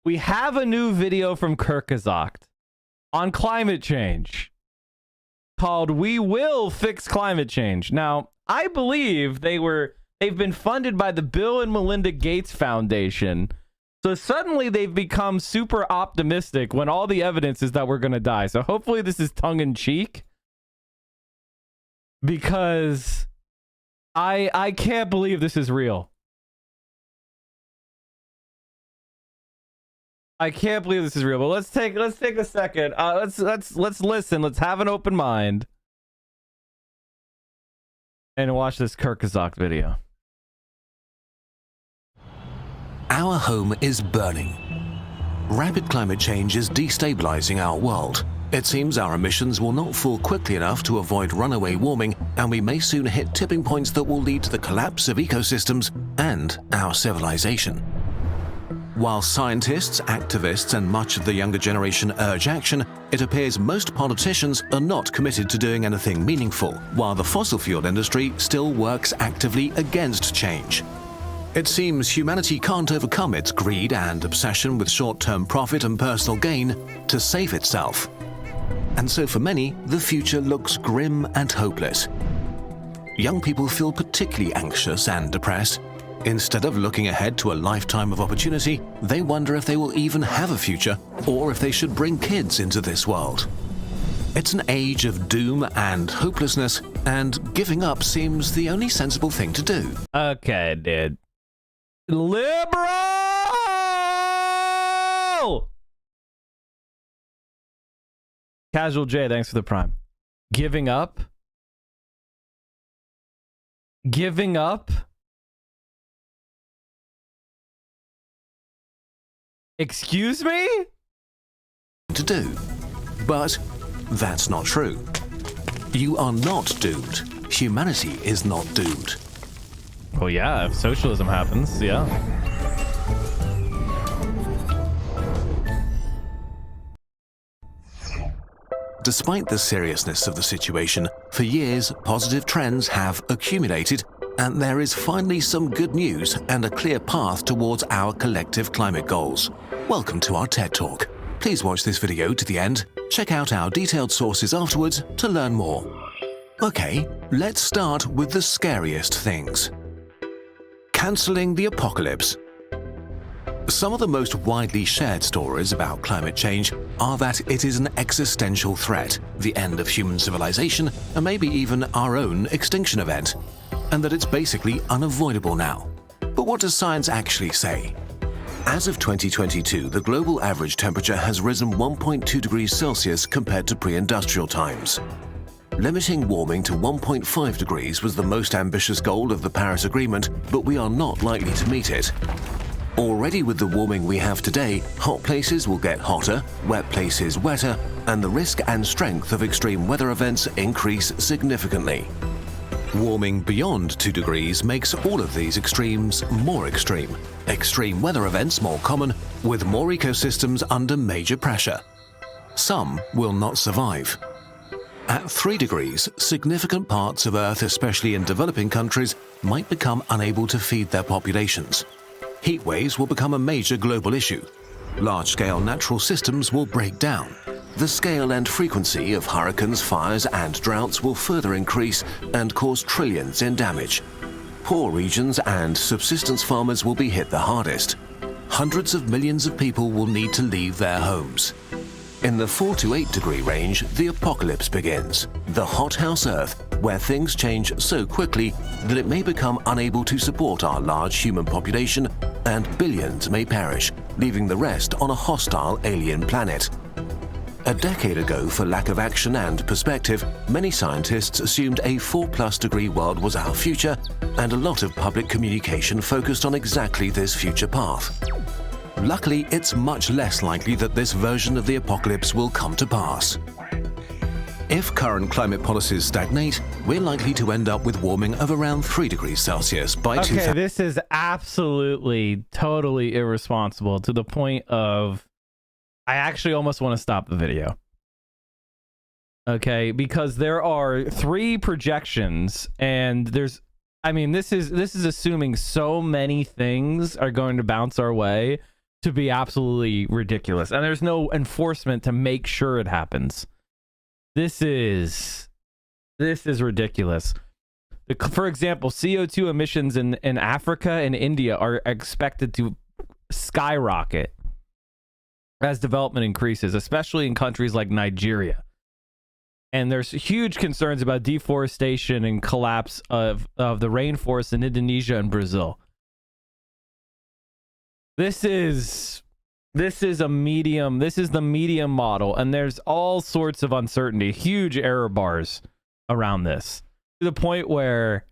we have a new video from Kurzgesagt on climate change called "We Will Fix Climate Change." Now, I believe they've been funded by the Bill and Melinda Gates Foundation. So suddenly they've become super optimistic when all the evidence is that we're going to die. So hopefully this is tongue in cheek, because I can't believe this is real. I can't believe this is real. But let's take a second. Let's listen. Let's have an open mind and watch this Kurzgesagt video. Our home is burning. Rapid climate change is destabilizing our world. It seems our emissions will not fall quickly enough to avoid runaway warming, and we may soon hit tipping points that will lead to the collapse of ecosystems and our civilization. While scientists, activists, and much of the younger generation urge action, it appears most politicians are not committed to doing anything meaningful, while the fossil fuel industry still works actively against change. It seems humanity can't overcome its greed and obsession with short-term profit and personal gain to save itself. And so for many, the future looks grim and hopeless. Young people feel particularly anxious and depressed. Instead of looking ahead to a lifetime of opportunity, they wonder if they will even have a future, or if they should bring kids into this world. It's an age of doom and hopelessness, and giving up seems the only sensible thing to do. Okay, dude. Liberal! Casual J, thanks for the prime. Giving up? Giving up? Excuse me? To do. But that's not true. You are not doomed. Humanity is not doomed. Well, yeah, if socialism happens, yeah. Despite the seriousness of the situation, for years, positive trends have accumulated, and there is finally some good news and a clear path towards our collective climate goals. Welcome to our TED Talk. Please watch this video to the end. Check out our detailed sources afterwards to learn more. Okay, let's start with the scariest things. Cancelling the apocalypse. Some of the most widely shared stories about climate change are that it is an existential threat, the end of human civilization, and maybe even our own extinction event, and that it's basically unavoidable now. But what does science actually say? As of 2022, the global average temperature has risen 1.2 degrees Celsius compared to pre-industrial times. Limiting warming to 1.5 degrees was the most ambitious goal of the Paris Agreement, but we are not likely to meet it. Already with the warming we have today, hot places will get hotter, wet places wetter, and the risk and strength of extreme weather events increase significantly. Warming beyond 2 degrees makes all of these extremes more extreme. Extreme weather events more common, with more ecosystems under major pressure. Some will not survive. At 3 degrees, significant parts of Earth, especially in developing countries, might become unable to feed their populations. Heat waves will become a major global issue. Large-scale natural systems will break down. The scale and frequency of hurricanes, fires, and droughts will further increase and cause trillions in damage. Poor regions and subsistence farmers will be hit the hardest. Hundreds of millions of people will need to leave their homes. In the 4 to 8 degree range, the apocalypse begins. The hothouse Earth, where things change so quickly that it may become unable to support our large human population, and billions may perish, leaving the rest on a hostile alien planet. A decade ago, for lack of action and perspective, many scientists assumed a 4+ degree world was our future, and a lot of public communication focused on exactly this future path. Luckily, it's much less likely that this version of the apocalypse will come to pass. If current climate policies stagnate, we're likely to end up with warming of around 3 degrees Celsius by 2000. Okay, this is absolutely, totally irresponsible to the point of I actually almost want to stop the video. Okay, because there are 3 projections, and there's, I mean, this is assuming so many things are going to bounce our way to be absolutely ridiculous. And there's no enforcement to make sure it happens. This is ridiculous. For example, CO2 emissions in Africa and India are expected to skyrocket as development increases, especially in countries like Nigeria. And there's huge concerns about deforestation and collapse of the rainforest in Indonesia and Brazil. This is the medium model, and there's all sorts of uncertainty, huge error bars around this, to the point where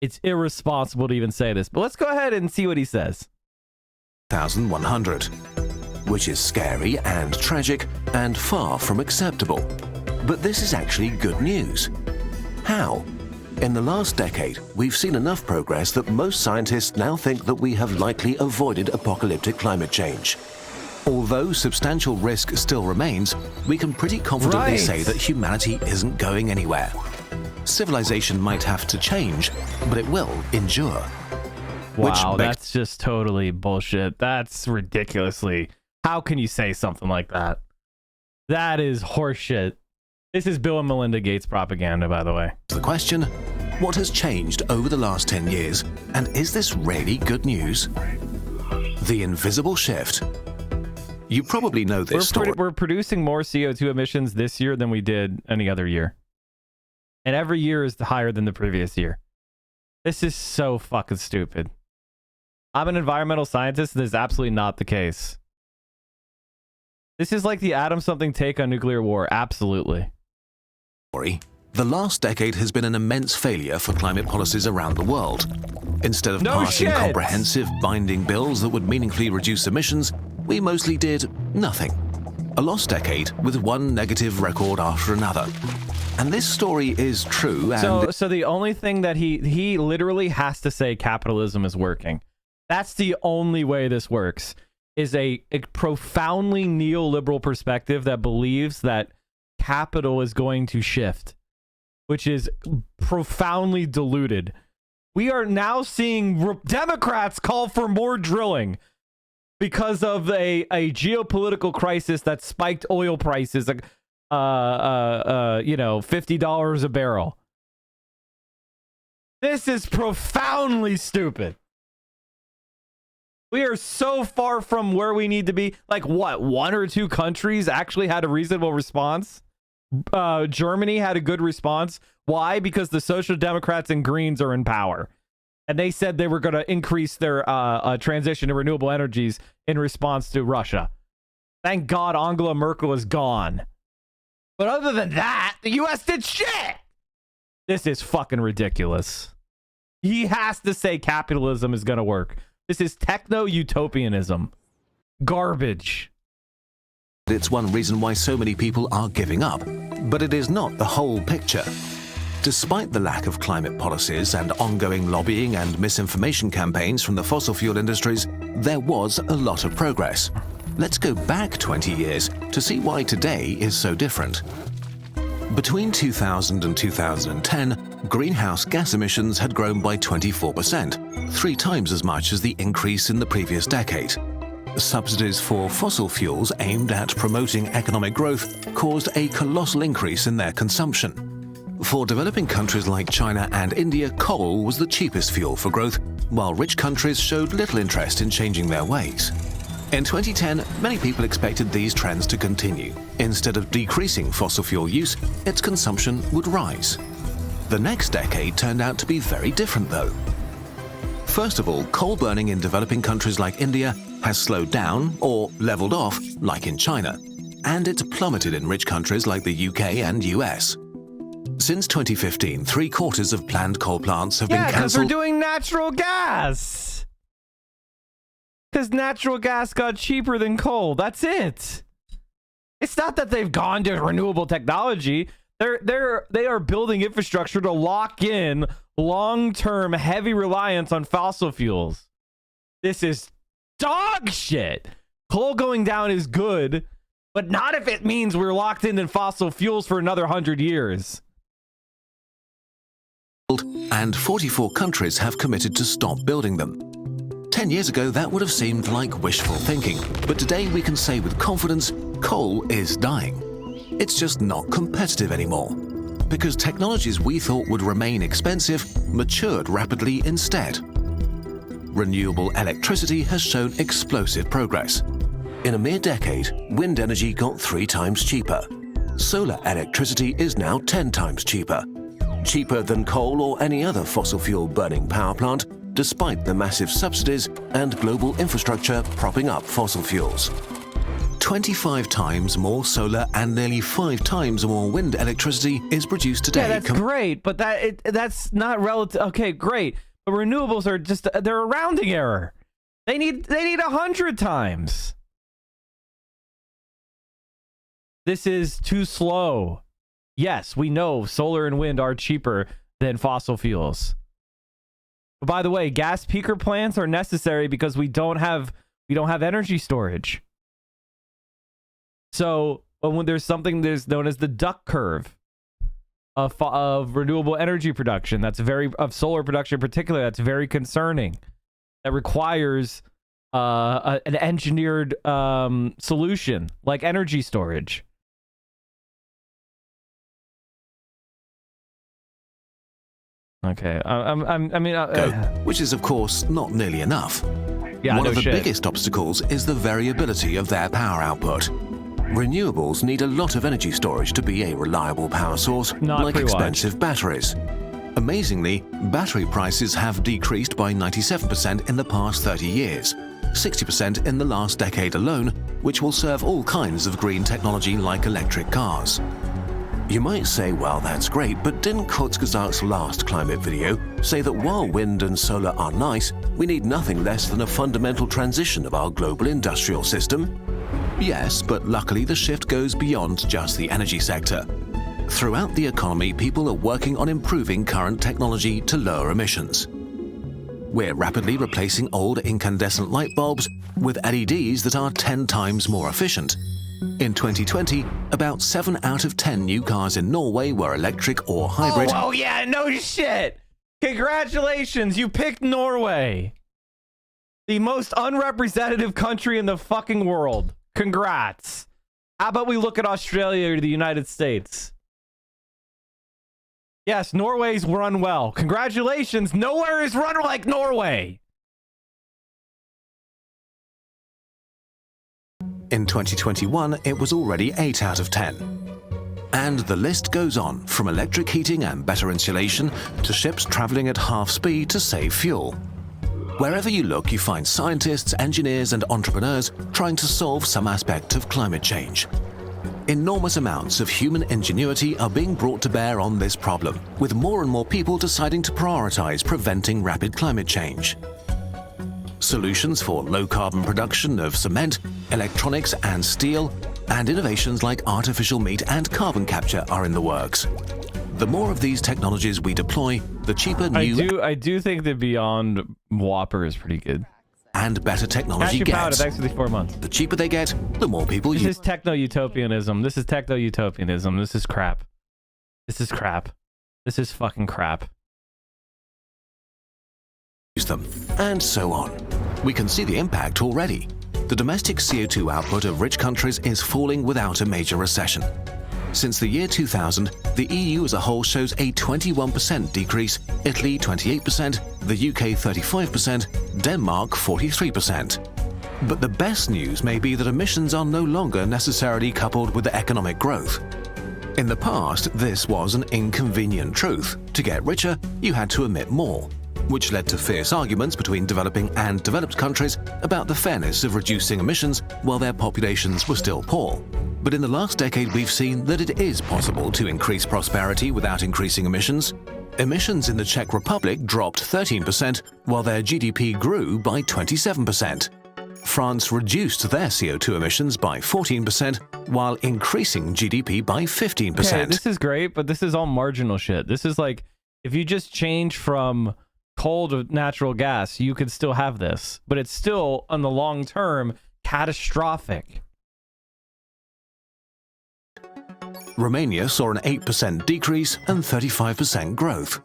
it's irresponsible to even say this. But let's go ahead and see what he says. 1,100, which is scary and tragic and far from acceptable. But this is actually good news. How? In the last decade, we've seen enough progress that most scientists now think that we have likely avoided apocalyptic climate change. Although substantial risk still remains, we can pretty confidently say that humanity isn't going anywhere. Civilization might have to change, but it will endure. Wow, that's just totally bullshit. That's ridiculously... How can you say something like that? That is horseshit. This is Bill and Melinda Gates propaganda, by the way. The question, what has changed over the last 10 years, and is this really good news? The invisible shift. You probably know this story. We're producing more CO2 emissions this year than we did any other year. And every year is higher than the previous year. This is so fucking stupid. I'm an environmental scientist, and this is absolutely not the case. This is like the Atom Something take on nuclear war. Absolutely. The last decade has been an immense failure for climate policies around the world. Instead of passing comprehensive, binding bills that would meaningfully reduce emissions, we mostly did nothing. A lost decade with one negative record after another. And this story is true. And so the only thing that he literally has to say capitalism is working. That's the only way this works, is a profoundly neoliberal perspective that believes that capital is going to shift, which is profoundly diluted. We are now seeing Democrats call for more drilling because of a geopolitical crisis that spiked oil prices, $50 a barrel. This is profoundly stupid. We are so far from where we need to be. Like, what, one or two countries actually had a reasonable response? Germany had a good response. Why? Because the Social Democrats and Greens are in power. And they said they were going to increase their transition to renewable energies in response to Russia. Thank God Angela Merkel is gone. But other than that, the U.S. did shit. This is fucking ridiculous. He has to say capitalism is going to work. This is techno-utopianism. Garbage. It's one reason why so many people are giving up, but it is not the whole picture. Despite the lack of climate policies and ongoing lobbying and misinformation campaigns from the fossil fuel industries, there was a lot of progress. Let's go back 20 years to see why today is so different. Between 2000 and 2010, greenhouse gas emissions had grown by 24%, 3 times as much as the increase in the previous decade. Subsidies for fossil fuels aimed at promoting economic growth caused a colossal increase in their consumption. For developing countries like China and India, coal was the cheapest fuel for growth, while rich countries showed little interest in changing their ways. In 2010, many people expected these trends to continue. Instead of decreasing fossil fuel use, its consumption would rise. The next decade turned out to be very different, though. First of all, coal burning in developing countries like India has slowed down or leveled off, like in China, and it's plummeted in rich countries like the UK and US. Since 2015, 3/4 of planned coal plants have been cancelled. Yeah, because they're doing natural gas. Because natural gas got cheaper than coal. That's it. It's not that they've gone to renewable technology. They are building infrastructure to lock in long-term heavy reliance on fossil fuels. This is dog shit. Coal going down is good, but not if it means we're locked in fossil fuels for another 100 years. And 44 countries have committed to stop building them. 10 years ago, that would have seemed like wishful thinking, but today we can say with confidence, coal is dying. It's just not competitive anymore, because technologies we thought would remain expensive matured rapidly instead. Renewable electricity has shown explosive progress. In a mere decade, wind energy got 3 times cheaper. Solar electricity is now 10 times cheaper. Cheaper than coal or any other fossil fuel burning power plant, despite the massive subsidies and global infrastructure propping up fossil fuels. 25 times more solar and nearly 5 times more wind electricity is produced today. Yeah, that's great, but that's not relative. Okay, great. But renewables are just, they're a rounding error. They need 100 times. This is too slow. Yes, we know solar and wind are cheaper than fossil fuels. But by the way, gas peaker plants are necessary because we don't have energy storage. So when there's something that's known as the duck curve of renewable energy production, of solar production in particular, that's very concerning. That requires an engineered solution like energy storage. Okay, which is of course not nearly enough. Yeah, One of the shit. biggest obstacles is the variability of their power output. Renewables need a lot of energy storage to be a reliable power source, like expensive batteries. Amazingly, battery prices have decreased by 97% in the past 30 years, 60% in the last decade alone, which will serve all kinds of green technology like electric cars. You might say, well, that's great, but didn't Kurzgesagt's last climate video say that while wind and solar are nice, we need nothing less than a fundamental transition of our global industrial system? Yes, but luckily the shift goes beyond just the energy sector. Throughout the economy, people are working on improving current technology to lower emissions. We're rapidly replacing old incandescent light bulbs with LEDs that are 10 times more efficient. In 2020, about 7 out of 10 new cars in Norway were electric or hybrid. Oh yeah, no shit. Congratulations, you picked Norway. The most unrepresentative country in the fucking world. Congrats. How about we look at Australia or the United States? Yes, Norway's run well. Congratulations, nowhere is run like Norway. In 2021, it was already 8 out of 10. And the list goes on, from electric heating and better insulation to ships traveling at half speed to save fuel. Wherever you look, you find scientists, engineers, and entrepreneurs trying to solve some aspect of climate change. Enormous amounts of human ingenuity are being brought to bear on this problem, with more and more people deciding to prioritize preventing rapid climate change. Solutions for low-carbon production of cement, electronics, and steel, and innovations like artificial meat and carbon capture are in the works. The more of these technologies we deploy, the cheaper new... I do think the Beyond Whopper is pretty good. And better technology gets. Thanks for the 4 months. The cheaper they get, the more people use. This is techno-utopianism. This is techno-utopianism. This is crap. This is crap. This is fucking crap. Them, and so on. We can see the impact already. The domestic CO2 output of rich countries is falling without a major recession. Since the year 2000, the EU as a whole shows a 21% decrease, Italy 28%, the UK 35%, Denmark 43%. But the best news may be that emissions are no longer necessarily coupled with economic growth. In the past, this was an inconvenient truth. To get richer, you had to emit more, which led to fierce arguments between developing and developed countries about the fairness of reducing emissions while their populations were still poor. But in the last decade, we've seen that it is possible to increase prosperity without increasing emissions. Emissions in the Czech Republic dropped 13%, while their GDP grew by 27%. France reduced their CO2 emissions by 14%, while increasing GDP by 15%. Okay, this is great, but this is all marginal shit. This is like, if you just change from coal to natural gas, you could still have this, but it's still, on the long term, catastrophic. Romania saw an 8% decrease and 35% growth.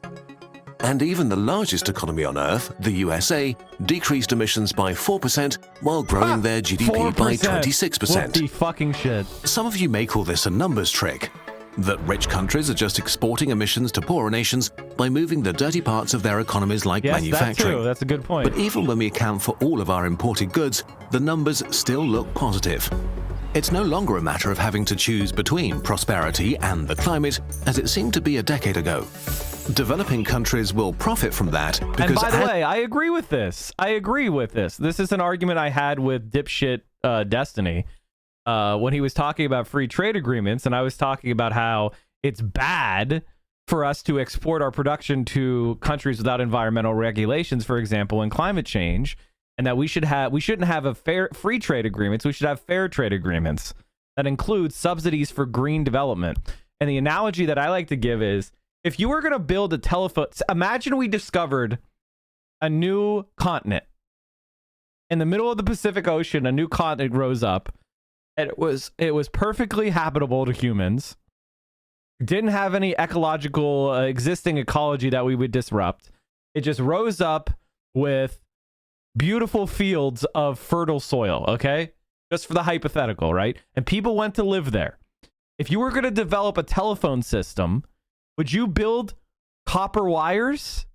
And even the largest economy on Earth, the USA, decreased emissions by 4% while growing their GDP by 26%. What the fucking shit? Some of you may call this a numbers trick, that rich countries are just exporting emissions to poorer nations by moving the dirty parts of their economies like manufacturing. That's true. That's a good point. But even when we account for all of our imported goods, the numbers still look positive. It's no longer a matter of having to choose between prosperity and the climate, as it seemed to be a decade ago. Developing countries will profit from that because... And by the way, I agree with this. This is an argument I had with dipshit Destiny when he was talking about free trade agreements, and I was talking about how it's bad for us to export our production to countries without environmental regulations, for example, and climate change, and that we shouldn't have free trade agreements. We should have fair trade agreements that include subsidies for green development. And the analogy that I like to give is, if you were going to build a telephone, imagine we discovered a new continent. In the middle of the Pacific Ocean, a new continent rose up. And it was perfectly habitable to humans. Didn't have any ecological existing ecology that we would disrupt. It just rose up with beautiful fields of fertile soil, okay? Just for the hypothetical, right? And people went to live there. If you were going to develop a telephone system, would you build copper wires?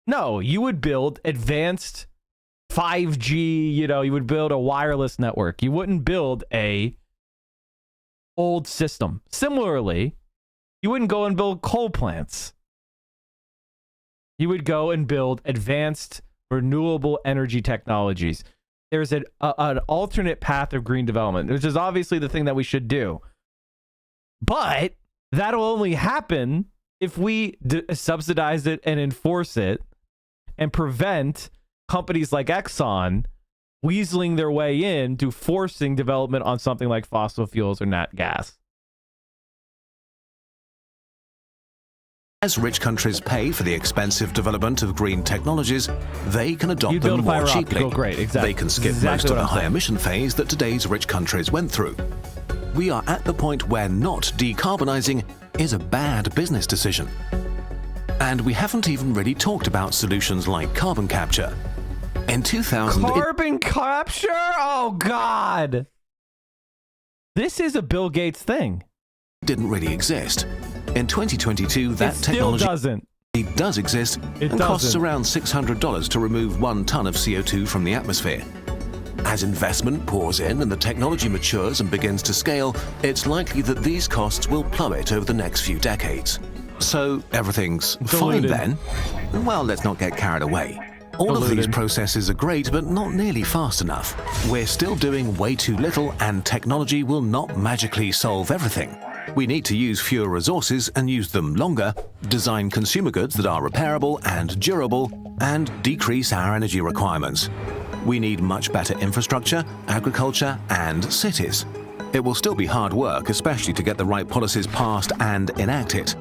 No, you would build advanced 5G, you would build a wireless network. You wouldn't build a old system. Similarly, you wouldn't go and build coal plants. You would go and build advanced renewable energy technologies. There's an alternate path of green development, which is obviously the thing that we should do. But that'll only happen if we subsidize it and enforce it and prevent companies like Exxon weaseling their way into forcing development on something like fossil fuels or nat gas. As rich countries pay for the expensive development of green technologies, they can adopt them more cheaply. Oh, great. Exactly. They can skip most of the high emission phase that today's rich countries went through. We are at the point where not decarbonizing is a bad business decision. And we haven't even really talked about solutions like carbon capture. In 2000... Carbon capture? Oh, God. This is a Bill Gates thing. Didn't really exist. In 2022, that technology does exist and costs around $600 to remove 1 ton of CO2 from the atmosphere. As investment pours in and the technology matures and begins to scale, it's likely that these costs will plummet over the next few decades. So everything's fine then? Well, let's not get carried away. All of these processes are great, but not nearly fast enough. We're still doing way too little, and technology will not magically solve everything. We need to use fewer resources and use them longer, design consumer goods that are repairable and durable, and decrease our energy requirements. We need much better infrastructure, agriculture, and cities. It will still be hard work, especially to get the right policies passed and enacted.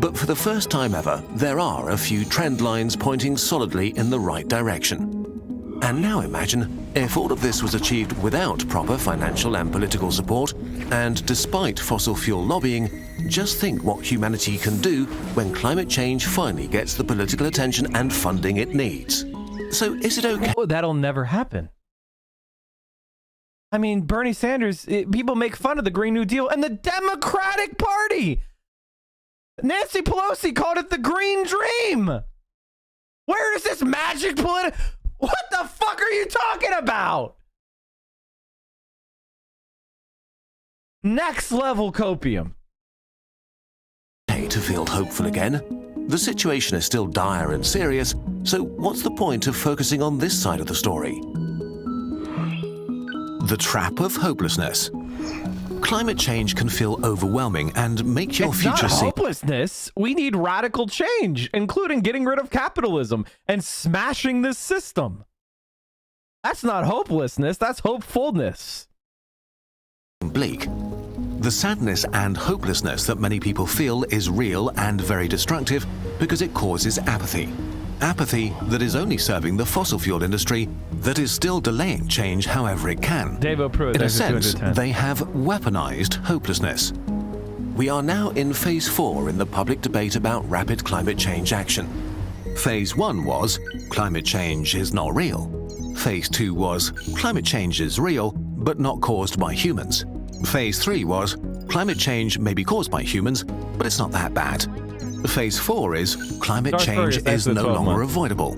But for the first time ever, there are a few trend lines pointing solidly in the right direction. And now imagine if all of this was achieved without proper financial and political support, and despite fossil fuel lobbying. Just think what humanity can do when climate change finally gets the political attention and funding it needs. So is it okay? Oh, that'll never happen. I mean, Bernie Sanders, people make fun of the Green New Deal and the Democratic Party. Nancy Pelosi called it the Green Dream. Where is this magic What the fuck are you talking about? Next level copium. To feel hopeful again. The situation is still dire and serious, so what's the point of focusing on this side of the story? The trap of hopelessness. Climate change can feel overwhelming and make your future seem... hopelessness. We need radical change, including getting rid of capitalism and smashing this system. That's not hopelessness, that's hopefulness. Bleak. The sadness and hopelessness that many people feel is real and very destructive because it causes apathy. Apathy that is only serving the fossil fuel industry that is still delaying change however it can. In a sense, they have weaponized hopelessness. We are now in phase 4 in the public debate about rapid climate change action. Phase 1 was, climate change is not real. Phase 2 was, climate change is real, but not caused by humans. Phase 3 was, climate change may be caused by humans, but it's not that bad. Phase 4 is, climate change is no longer avoidable.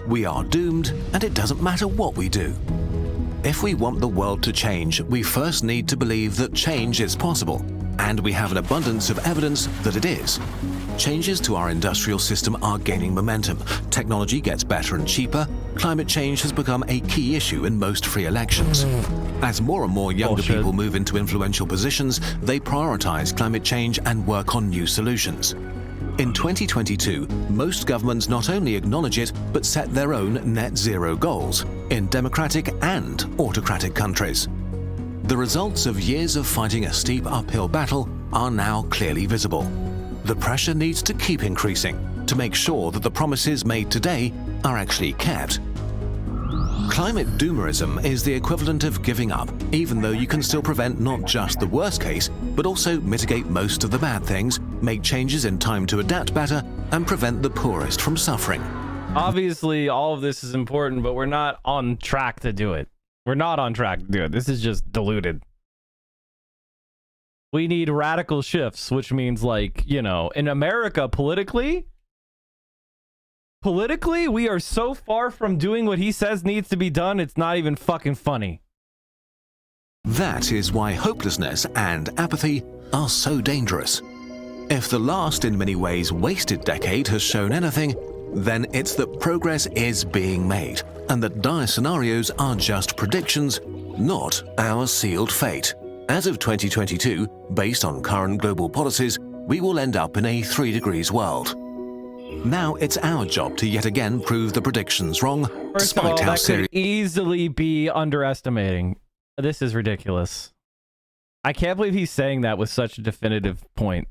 We are doomed, and it doesn't matter what we do. If we want the world to change, we first need to believe that change is possible, and we have an abundance of evidence that it is. Changes to our industrial system are gaining momentum. Technology gets better and cheaper. Climate change has become a key issue in most free elections. As more and more younger people move into influential positions, they prioritize climate change and work on new solutions. In 2022, most governments not only acknowledge it, but set their own net zero goals in democratic and autocratic countries. The results of years of fighting a steep uphill battle are now clearly visible. The pressure needs to keep increasing to make sure that the promises made today are actually kept. Climate doomerism is the equivalent of giving up, even though you can still prevent not just the worst case, but also mitigate most of the bad things, make changes in time to adapt better, and prevent the poorest from suffering. Obviously, all of this is important, but we're not on track to do it. We're not on track to do it. This is just diluted. We need radical shifts, which means, like, you know, in America, politically, we are so far from doing what he says needs to be done, it's not even fucking funny. That is why hopelessness and apathy are so dangerous. If the last, in many ways, wasted decade has shown anything, then it's that progress is being made, and that dire scenarios are just predictions, not our sealed fate. As of 2022, based on current global policies, we will end up in a 3 degrees world. Now it's our job to yet again prove the predictions wrong, First of all, that could easily be underestimating. This is ridiculous. I can't believe he's saying that with such a definitive point.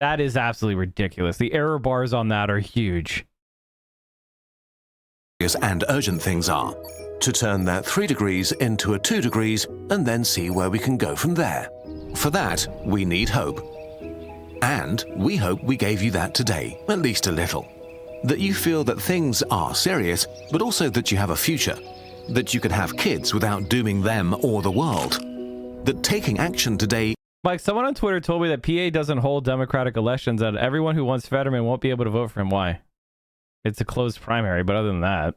That is absolutely ridiculous. The error bars on that are huge. And urgent things are, to turn that 3 degrees into a 2 degrees and then see where we can go from there. For that, we need hope. And we hope we gave you that today, at least a little. That you feel that things are serious, but also that you have a future. That you can have kids without dooming them or the world. That taking action today... Mike, someone on Twitter told me that PA doesn't hold democratic elections and everyone who wants Fetterman won't be able to vote for him. Why? It's a closed primary, but other than that...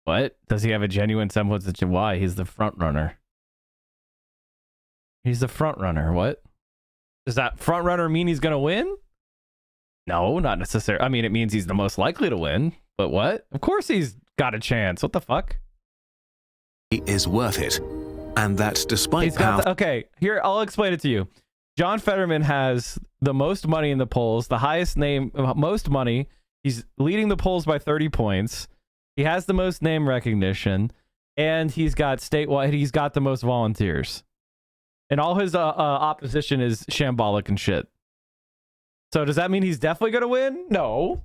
What? Does he have a genuine semblance of why? He's the front runner. He's the front runner. What? Does that front runner mean he's going to win? No, not necessarily. I mean, it means he's the most likely to win. But what? Of course he's got a chance. What the fuck? He is worth it. And that despite okay, here, I'll explain it to you. John Fetterman has the most money in the polls, the highest name, most money. He's leading the polls by 30 points. He has the most name recognition, and he's got statewide. He's got the most volunteers, and all his opposition is shambolic and shit. So does that mean he's definitely going to win? No.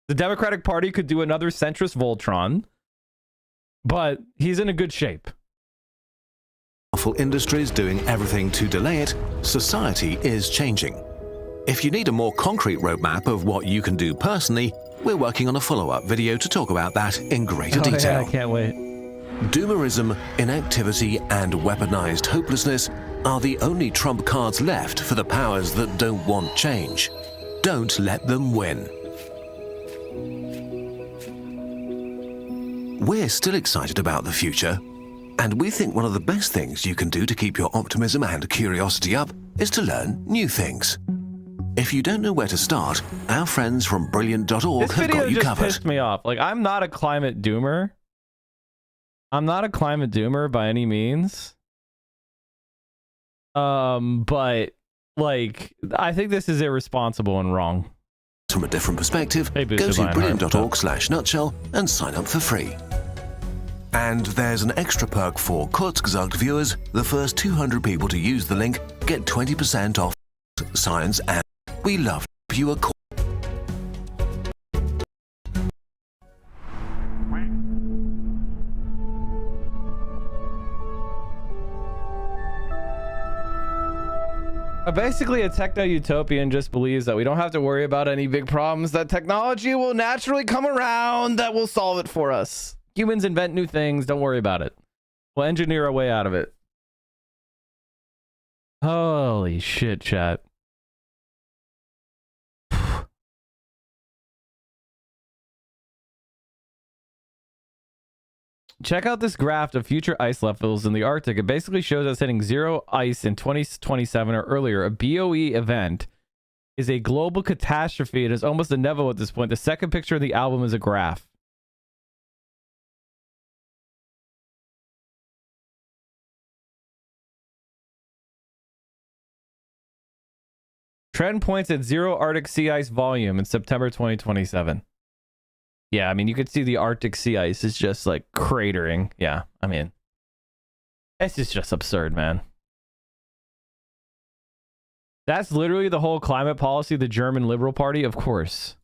The Democratic Party could do another centrist Voltron, but he's in a good shape. Industries doing everything to delay it, society is changing. If you need a more concrete roadmap of what you can do personally, we're working on a follow-up video to talk about that in greater detail. Yeah, I can't wait. Doomerism, inactivity, and weaponized hopelessness are the only trump cards left for the powers that don't want change. Don't let them win. We're still excited about the future, and we think one of the best things you can do to keep your optimism and curiosity up is to learn new things. If you don't know where to start, our friends from brilliant.org have got you covered. This video just pissed me off. Like, I'm not a climate doomer. I'm not a climate doomer by any means. But, like, I think this is irresponsible and wrong. From a different perspective, go to brilliant.org/nutshell and sign up for free. And there's an extra perk for Kurzgesagt viewers. The first 200 people to use the link get 20% off science, and we love you a call. Basically, a techno-utopian just believes that we don't have to worry about any big problems, that technology will naturally come around that will solve it for us. Humans invent new things, don't worry about it. We'll engineer our way out of it. Holy shit, chat. Check out this graph of future ice levels in the Arctic. It basically shows us hitting zero ice in 2027 or earlier. A BOE event is a global catastrophe. It is almost inevitable at this point. The second picture of the album is a graph. Trend points at zero Arctic sea ice volume in September 2027. Yeah, I mean, you could see the Arctic sea ice is just like cratering. Yeah, I mean, this is just absurd, man. That's literally the whole climate policy of the German Liberal Party, of course.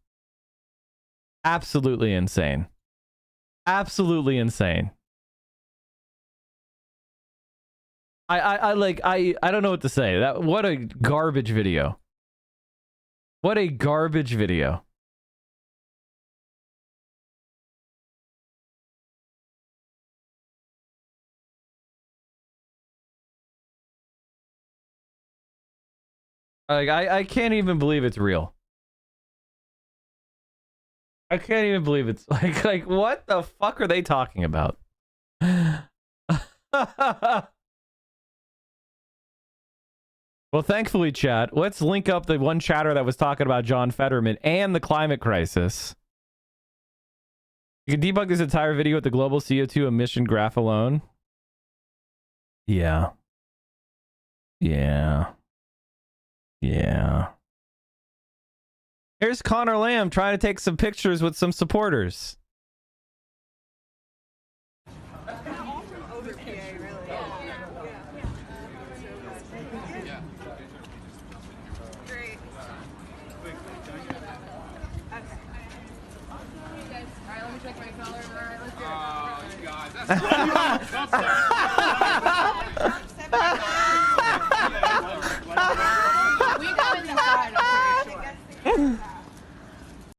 Absolutely insane. Absolutely insane. I don't know what to say. That what a garbage video. What a garbage video. Like, I can't even believe it's real. I can't even believe it's like what the fuck are they talking about? Well, thankfully, chat, let's link up the one chatter that was talking about John Fetterman and the climate crisis. You can debug this entire video with the global CO2 emission graph alone. Yeah. Yeah. Yeah. Here's Connor Lamb trying to take some pictures with some supporters.